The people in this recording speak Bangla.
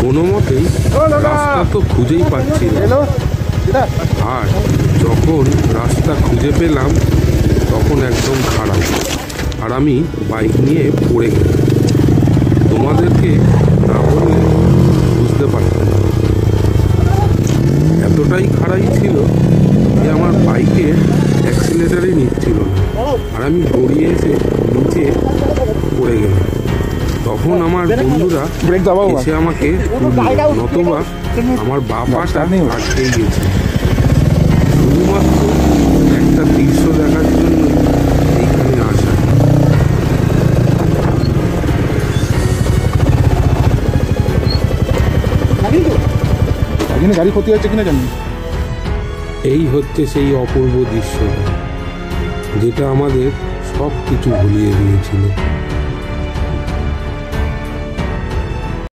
কোনো মতেই রাস্তা তো খুঁজেই পাচ্ছি না। আর যখন রাস্তা খুঁজে পেলাম তখন একদম খারাপ, আর আমি বাইক নিয়ে পড়ে গেলাম। তোমাদেরকে না বললে বুঝতে পারতাম না। এতটাই খারাপ ছিল যে আমার বাইকে অ্যাক্সিলেটারই নিচ্ছিল না, আর আমি গড়িয়ে এসে নিচে পড়ে গেলাম। তখন আমার বন্ধুরা এসে আমাকে নতুবা আমার বাবাটা আটকেই গেছে, শুধুমাত্র একটা দৃশ্য দেখার জন্য এইখানে আসা। গাড়ি ক্ষতি হচ্ছে কিনা জানি। এই হচ্ছে সেই অপূর্ব দৃশ্যটা যেটা আমাদের সব কিছু ভুলিয়ে দিয়েছিল।